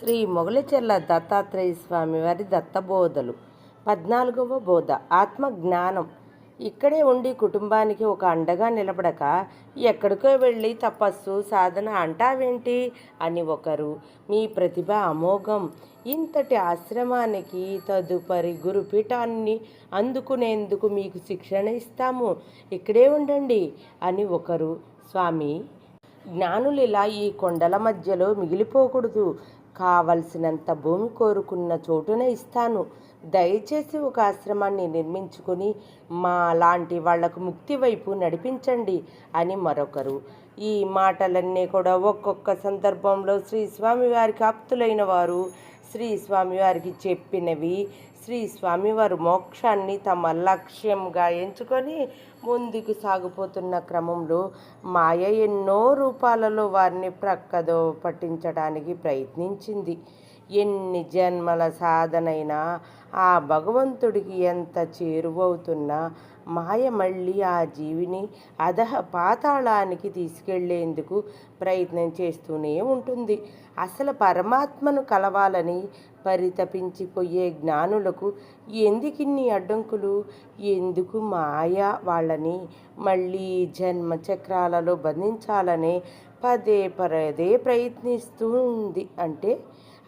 శ్రీ మొగలిచెర్ల దత్తాత్రేయ స్వామి వారి దత్తబోధలు 14వ బోధ ఆత్మజ్ఞానం. ఇక్కడే ఉండి కుటుంబానికి ఒక అండగా నిలబడక ఎక్కడికో వెళ్ళి తపస్సు సాధన అంటావేంటి అని ఒకరు, మీ ప్రతిభ అమోఘం, ఇంతటి ఆశ్రమానికి తదుపరి గురుపీఠాన్ని అందుకునేందుకు మీకు శిక్షణ ఇస్తాము, ఇక్కడే ఉండండి అని ఒకరు. స్వామి, జ్ఞానులిలా ఈ కొండల మధ్యలో మిగిలిపోకూడదు, కావలసినంత భూమి కోరుకున్న చోటునే ఇస్తాను, దయచేసి ఒక ఆశ్రమాన్ని నిర్మించుకొని మా లాంటి వాళ్లకు ముక్తి వైపు నడిపించండి అని మరొకరు. ఈ మాటలన్నీ కూడా ఒక్కొక్క సందర్భంలో శ్రీ స్వామివారికి ఆప్తులైన వారు శ్రీ స్వామివారికి చెప్పినవి. శ్రీ స్వామివారు మోక్షాన్ని తమ లక్ష్యంగా ఎంచుకొని ముందుకు సాగిపోతున్న క్రమంలో మాయ ఎన్నో రూపాలలో వారిని ప్రక్కదో పట్టించడానికి ప్రయత్నించింది. ఎన్ని జన్మల సాధనైనా ఆ భగవంతుడికి ఎంత చేరువవుతున్నా మాయ మళ్ళీ ఆ జీవిని అధః పాతాళానికి తీసుకెళ్లేందుకు ప్రయత్నం చేస్తూనే ఉంటుంది. అసలు పరమాత్మను కలవాలని పరితపించిపోయే జ్ఞానులకు ఎందుకిన్ని అడ్డంకులు? ఎందుకు మాయ వాళ్ళని మళ్ళీ జన్మ చక్రాలలో బంధించాలనే పదే పదే ప్రయత్నిస్తుంది? అంటే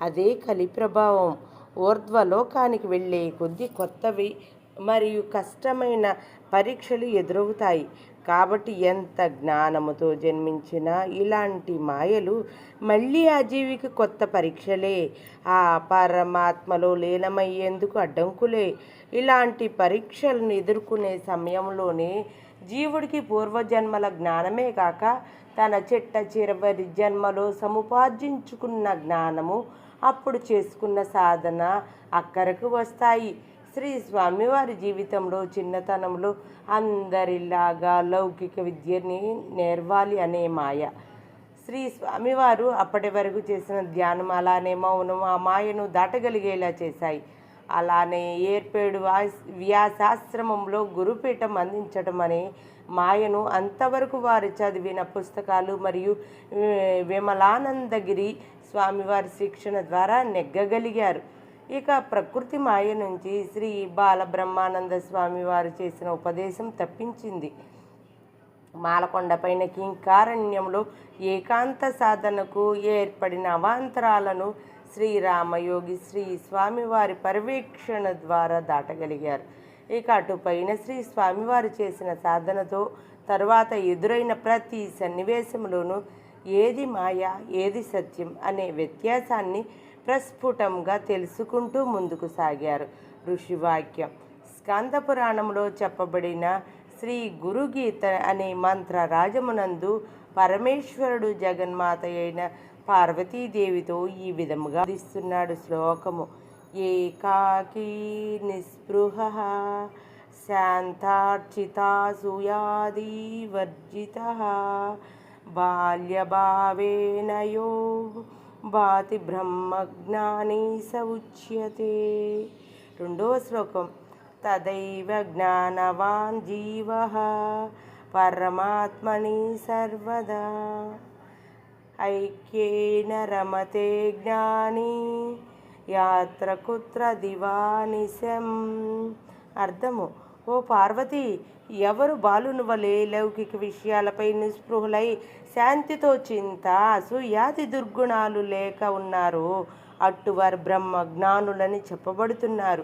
అదే కలి ప్రభావం. ఊర్ధ్వలోకానికి వెళ్ళే కొద్దీ కొత్తవి మరియు కష్టమైన పరీక్షలు ఎదురవుతాయి. కాబట్టి ఎంత జ్ఞానముతో జన్మించినా ఇలాంటి మాయలు మళ్ళీ ఆ జీవికి కొత్త పరీక్షలే, ఆ పరమాత్మలో లీనమయ్యేందుకు అడ్డంకులే. ఇలాంటి పరీక్షలను ఎదుర్కొనే సమయంలోనే జీవుడికి పూర్వజన్మల జ్ఞానమే కాక తన చిట్ట చివరి జన్మలో సముపార్జించుకున్న జ్ఞానము, అప్పుడు చేసుకున్న సాధన అక్కరకు వస్తాయి. శ్రీ స్వామివారి జీవితంలో చిన్నతనంలో అందరిలాగా లౌకిక విద్యని నేర్వాలి అనే మాయ. శ్రీ స్వామివారు అప్పటి వరకు చేసిన ధ్యానం అలానే మౌనం ఆ మాయను దాటగలిగేలా చేశాయి. అలానే ఏర్పేడు వ్యాసాశ్రమంలో గురుపీఠం అందించడం అనే మాయను అంతవరకు వారు చదివిన పుస్తకాలు మరియు విమలానందగిరి స్వామివారి శిక్షణ ద్వారా నెగ్గగలిగారు. ఇక ప్రకృతి మాయ నుంచి శ్రీ బాలబ్రహ్మానంద స్వామి వారు చేసిన ఉపదేశం తప్పించింది. మాలకొండపైన కింకారణ్యంలో ఏకాంత సాధనకు ఏర్పడిన అవాంతరాలను శ్రీరామయోగి శ్రీ స్వామివారి పర్యవేక్షణ ద్వారా దాటగలిగారు. ఇక అటుపైన శ్రీ స్వామివారు చేసిన సాధనతో తరువాత ఎదురైన ప్రతి సన్నివేశంలోనూ ఏది మాయ ఏది సత్యం అనే వ్యత్యాసాన్ని ప్రస్ఫుటంగా తెలుసుకుంటూ ముందుకు సాగారు. ఋషివాక్యం. స్కంద పురాణంలో చెప్పబడిన శ్రీ గురుగీత అనే మంత్ర రాజమునందు పరమేశ్వరుడు జగన్మాత అయిన పార్వతీదేవితో ఈ విధముగా ఇస్తున్నాడు శ్లోకము. ఏకాకీ నిస్పృహ శాంతార్చితా సూయాది వర్జిత బాల్యభావేనయో భాతి బ్రహ్మజ్ఞాని స ఉచ్యతే. రెండవ శ్లోకం. తదైవ జ్ఞానవాన్ జీవః పరమాత్మని సర్వదా ఐక్యేన రమతే జ్ఞాని యాత్ర కుత్ర దివానిశం. అర్థము. ఓ పార్వతి, ఎవరు బాలుని వలె లౌకిక విషయాలపై నిస్పృహులై శాంతితో చింత అసూయాది దుర్గుణాలు లేక ఉన్నారు, అట్టువారు బ్రహ్మ జ్ఞానులని చెప్పబడుతున్నారు.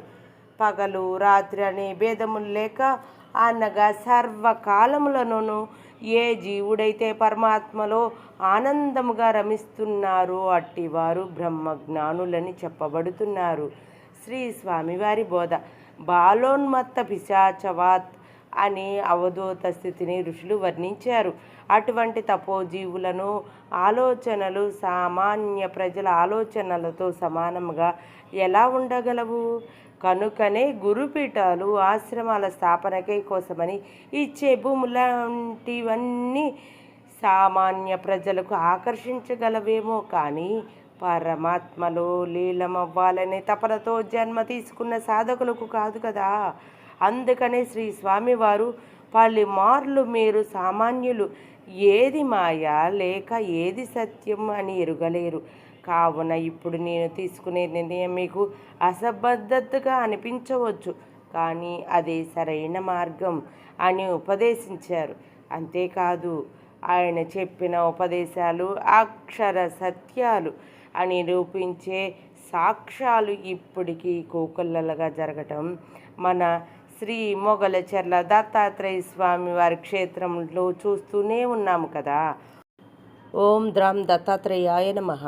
పగలు రాత్రి అనే భేదములు లేక అనగా సర్వకాలములలోనూ ఏ జీవుడైతే పరమాత్మలో ఆనందముగా రమిస్తున్నారో అట్టివారు బ్రహ్మజ్ఞానులని చెప్పబడుతున్నారు. శ్రీ స్వామివారి బోధ. బాలోన్మత్త పిశాచవాత్ అని అవధూత స్థితిని ఋషులు వర్ణించారు. అటువంటి తపోజీవులను ఆలోచనలు సామాన్య ప్రజల ఆలోచనలతో సమానంగా ఎలా ఉండగలవు? కనుకనే గురుపీఠాలు ఆశ్రమాల స్థాపనకై కోసమని ఇచ్చే భూములాంటివన్నీ సామాన్య ప్రజలకు ఆకర్షించగలవేమో కానీ పరమాత్మలో లీలమవ్వాలనే తపనతో జన్మ తీసుకున్న సాధకులకు కాదు కదా. అందుకనే శ్రీ స్వామివారు పలుమార్లు మీరు సామాన్యులు ఏది మాయ లేక ఏది సత్యం అని ఎరుగలేరు, కావున ఇప్పుడు నేను తీసుకునే నిర్ణయం మీకు అసంబద్ధతగా అనిపించవచ్చు, కానీ అదే సరైన మార్గం అని ఉపదేశించారు. అంతేకాదు, ఆయన చెప్పిన ఉపదేశాలు అక్షర సత్యాలు అని నిరూపించే సాక్ష్యాలు ఇప్పటికీ కోకొల్లలుగా జరగటం మన శ్రీ మొగలచెర్ల దత్తాత్రేయ స్వామి వారి క్షేత్రంలో చూస్తూనే ఉన్నాము కదా. ఓం ద్రాం దత్తాత్రేయాయ నమః.